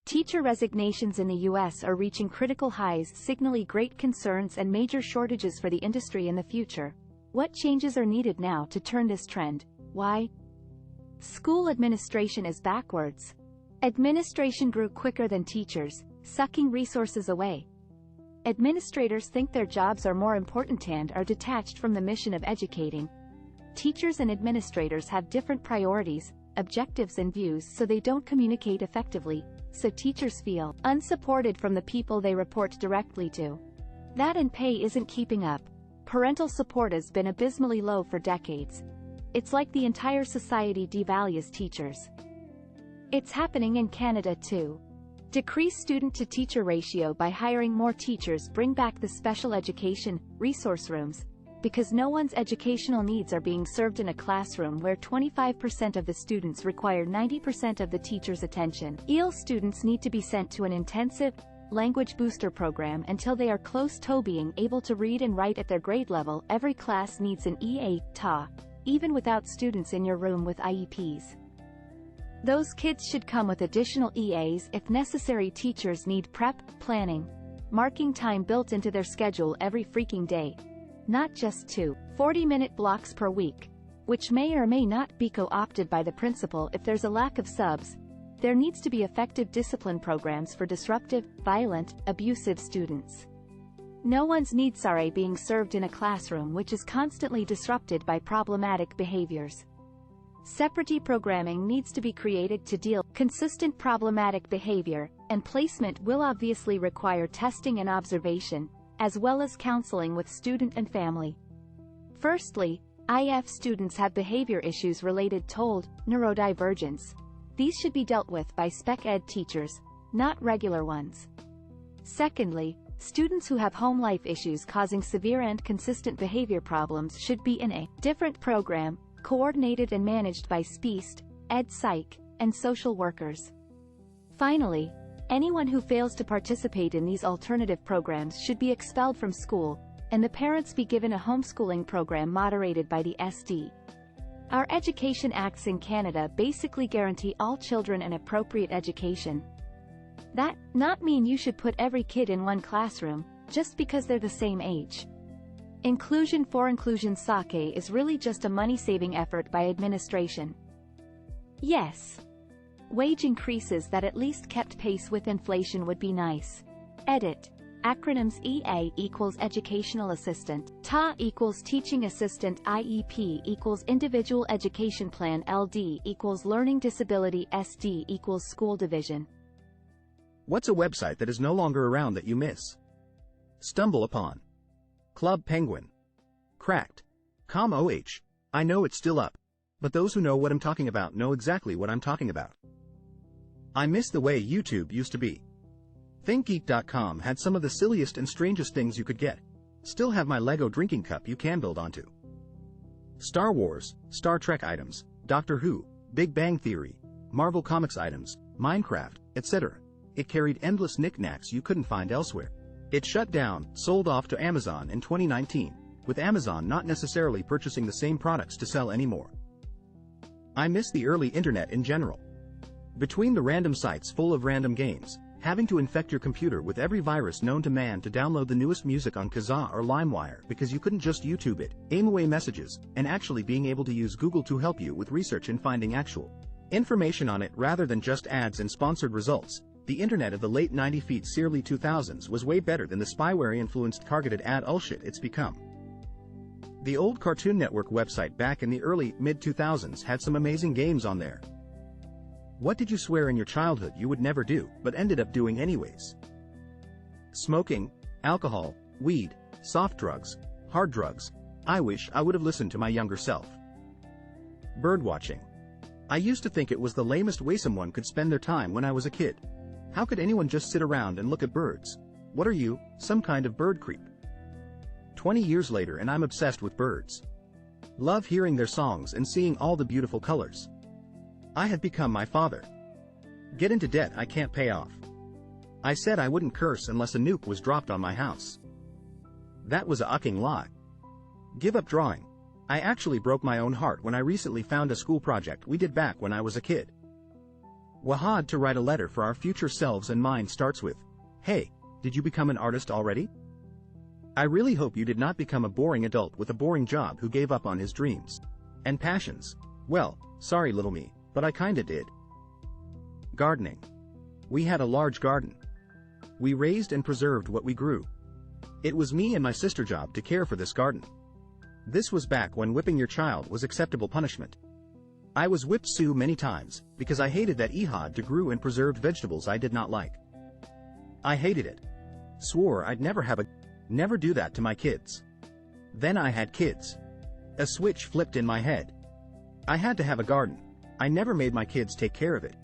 Teacher resignations in the U.S. are reaching critical highs, signaling great concerns and major shortages for the industry in the future. What changes are needed now to turn this trend? Why? School administration is backwards. Administration grew quicker than teachers, sucking resources away. Administrators think their jobs are more important and are detached from the mission of educating. Teachers and administrators have different priorities, objectives and views, so they don't communicate effectively, so teachers feel unsupported from the people they report directly to. That and pay isn't keeping up. Parental support has been abysmally low for decades. It's like the entire society devalues teachers. It's happening in Canada too. Decrease student-to-teacher ratio by hiring more teachers, bring back the special education resource rooms, because no one's educational needs are being served in a classroom where 25% of the students require 90% of the teacher's attention. EL students need to be sent to an intensive language booster program until they are close to being able to read and write at their grade level. Every class needs an EA, even without students in your room with IEPs. Those kids should come with additional EAs if necessary. Teachers need prep, planning, marking time built into their schedule every freaking day. Not just 2 40-minute blocks per week, which may or may not be co-opted by the principal if there's a lack of subs. There needs to be effective discipline programs for disruptive, violent, abusive students. No one's needs are being served in a classroom which is constantly disrupted by problematic behaviors. Separate programming needs to be created to deal with consistent problematic behavior, and placement will obviously require testing and observation, as well as counseling with student and family. Firstly, IF students have behavior issues related to neurodivergence. These should be dealt with by spec ed teachers, not regular ones. Secondly, students who have home life issues causing severe and consistent behavior problems should be in a different program, coordinated and managed by SPEAST, Ed Psych, and social workers. Finally, anyone who fails to participate in these alternative programs should be expelled from school, and the parents be given a homeschooling program moderated by the SD. Our Education Acts in Canada basically guarantee all children an appropriate education. That not mean you should put every kid in one classroom, just because they're the same age. Inclusion for inclusion's sake is really just a money-saving effort by administration. Yes. Wage increases that at least kept pace with inflation would be nice. Edit. Acronyms: EA equals Educational Assistant, TA equals Teaching Assistant, IEP equals Individual Education Plan, LD equals Learning Disability, SD equals School Division. What's a website that is no longer around that you miss? Stumble upon. Club Penguin. Cracked. .com/OH. I know it's still up, but those who know what I'm talking about know exactly what I'm talking about. I miss the way YouTube used to be. ThinkGeek.com had some of the silliest and strangest things you could get. Still have my Lego drinking cup you can build onto. Star Wars, Star Trek items, Doctor Who, Big Bang Theory, Marvel Comics items, Minecraft, etc. It carried endless knickknacks you couldn't find elsewhere. It shut down, sold off to Amazon in 2019, with Amazon not necessarily purchasing the same products to sell anymore. I miss the early internet in general. Between the random sites full of random games, having to infect your computer with every virus known to man to download the newest music on Kazaa or LimeWire because you couldn't just YouTube it, aim away messages, and actually being able to use Google to help you with research and finding actual information on it rather than just ads and sponsored results, the internet of the late 90s early 2000s was way better than the spyware-influenced targeted ad bullshit it's become. The old Cartoon Network website back in the early, mid-2000s had some amazing games on there. What did you swear in your childhood you would never do, but ended up doing anyways? Smoking, alcohol, weed, soft drugs, hard drugs. I wish I would have listened to my younger self. Birdwatching. I used to think it was the lamest way someone could spend their time when I was a kid. How could anyone just sit around and look at birds? What are you, some kind of bird creep? 20 years later and I'm obsessed with birds. Love hearing their songs and seeing all the beautiful colors. I have become my father. Get into debt I can't pay off. I said I wouldn't curse unless a nuke was dropped on my house. That was a fucking lie. Give up drawing. I actually broke my own heart when I recently found a school project we did back when I was a kid. Wahad to write a letter for our future selves, and mine starts with, "Hey, did you become an artist already? I really hope you did not become a boring adult with a boring job who gave up on his dreams and passions. Well, sorry little me, but I kinda did." Gardening. We had a large garden. We raised and preserved what we grew. It was me and my sister's job to care for this garden. This was back when whipping your child was acceptable punishment. I was whipped so many times because I hated that Ehad to grew and preserved vegetables I did not like. I hated it. Swore I'd never do that to my kids. Then I had kids. A switch flipped in my head. I had to have a garden. I never made my kids take care of it.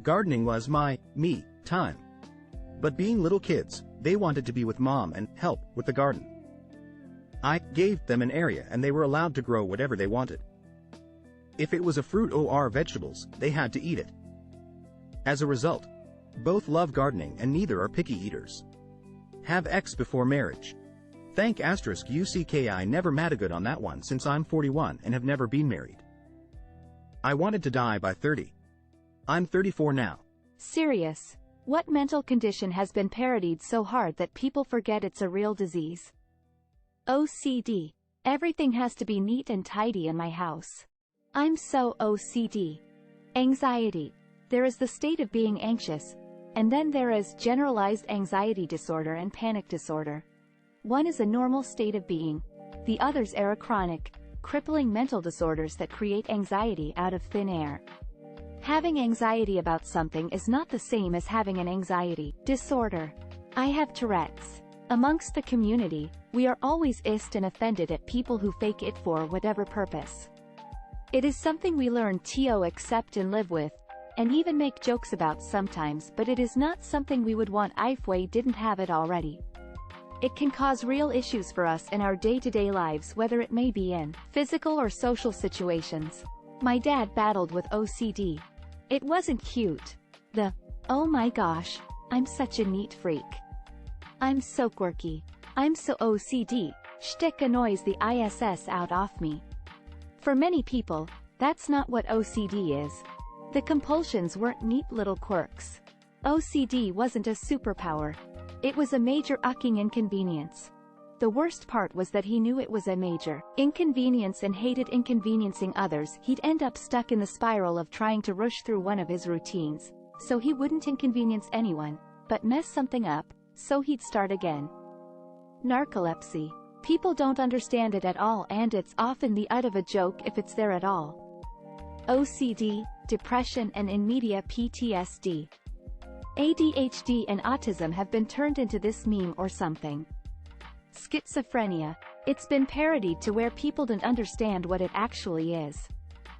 Gardening was me time. But being little kids, they wanted to be with mom and help with the garden. I gave them an area and they were allowed to grow whatever they wanted. If it was a fruit or vegetables, they had to eat it. As a result, both love gardening and neither are picky eaters. Have X before marriage. Thank *UCKI never mad good on that one since I'm 41 and have never been married. I wanted to die by 30. I'm 34 now. Serious. What mental condition has been parodied so hard that people forget it's a real disease? OCD. Everything has to be neat and tidy in my house. I'm so OCD. Anxiety. There is the state of being anxious, and then there is generalized anxiety disorder and panic disorder. One is a normal state of being. The others are chronic, crippling mental disorders that create anxiety out of thin air. Having anxiety about something is not the same as having an anxiety disorder. I have Tourette's. Amongst the community, we are always pissed and offended at people who fake it for whatever purpose. It is something we learn to accept and live with, and even make jokes about sometimes, but it is not something we would want if we didn't have it already. It can cause real issues for us in our day-to-day lives, whether it may be in physical or social situations. My dad battled with OCD. It wasn't cute. The, "Oh my gosh, I'm such a neat freak. I'm so quirky. I'm so OCD," shtick annoys the ISS out of me. For many people, that's not what OCD is. The compulsions weren't neat little quirks. OCD wasn't a superpower. It was a major inconvenience. The worst part was that he knew it was a major inconvenience and hated inconveniencing others. He'd end up stuck in the spiral of trying to rush through one of his routines, so he wouldn't inconvenience anyone, but mess something up, so he'd start again. Narcolepsy. People don't understand it at all, and it's often the ut of a joke if it's there at all. OCD, depression, and in media PTSD. ADHD and autism have been turned into this meme or something. Schizophrenia. It's been parodied to where people don't understand what it actually is.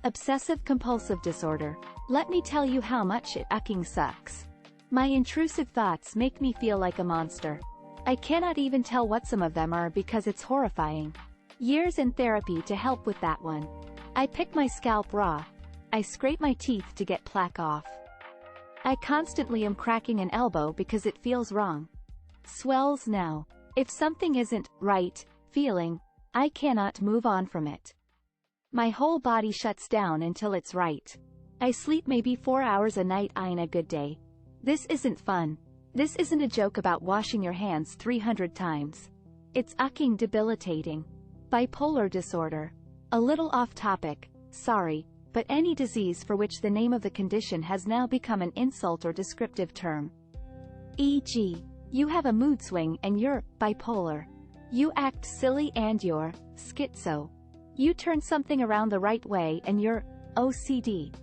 Obsessive-compulsive disorder. Let me tell you how much it sucks. My intrusive thoughts make me feel like a monster. I cannot even tell what some of them are because it's horrifying. Years in therapy to help with that one. I pick my scalp raw. I scrape my teeth to get plaque off. I constantly am cracking an elbow because it feels wrong. Swells now. If something isn't right, feeling, I cannot move on from it. My whole body shuts down until it's right. I sleep maybe 4 hours a night on a good day. This isn't fun. This isn't a joke about washing your hands 300 times. It's debilitating. Bipolar disorder. A little off topic, sorry, but any disease for which the name of the condition has now become an insult or descriptive term. E.g., you have a mood swing and you're bipolar. You act silly and you're schizo. You turn something around the right way and you're OCD.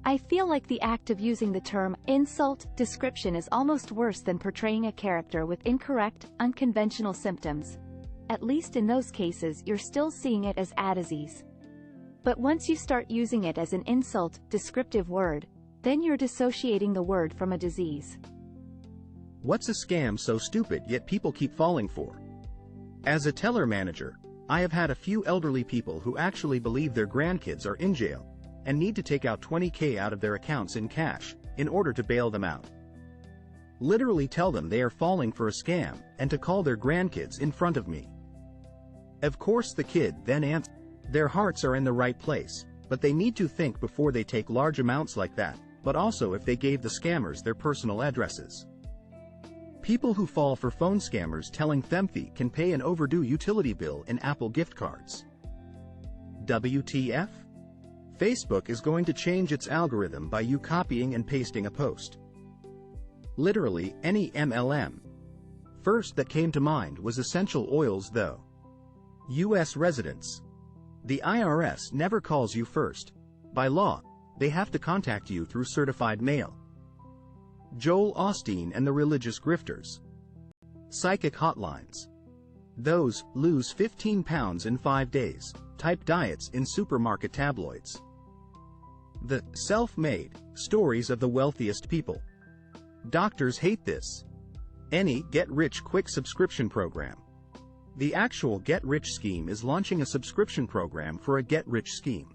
I feel like the act of using the term insult description is almost worse than portraying a character with incorrect, unconventional symptoms. At least in those cases you're still seeing it as a disease. But once you start using it as an insult, descriptive word, then you're dissociating the word from a disease. What's a scam so stupid yet people keep falling for? As a teller manager, I have had a few elderly people who actually believe their grandkids are in jail and need to take out $20,000 out of their accounts in cash in order to bail them out. Literally tell them they are falling for a scam and to call their grandkids in front of me. Of course the kid then answers. Their hearts are in the right place, but they need to think before they take large amounts like that, but also if they gave the scammers their personal addresses. People who fall for phone scammers telling them they can pay an overdue utility bill in Apple gift cards. WTF? Facebook is going to change its algorithm by you copying and pasting a post. Literally any MLM. First that came to mind was essential oils though. U.S. residents. The IRS never calls you first. By law, they have to contact you through certified mail. Joel Osteen and the religious grifters. Psychic hotlines. Those lose 15 pounds in 5 days type diets in supermarket tabloids. The self-made stories of the wealthiest people. Doctors hate this. Any get-rich-quick subscription program. The actual get-rich scheme is launching a subscription program for a get-rich scheme.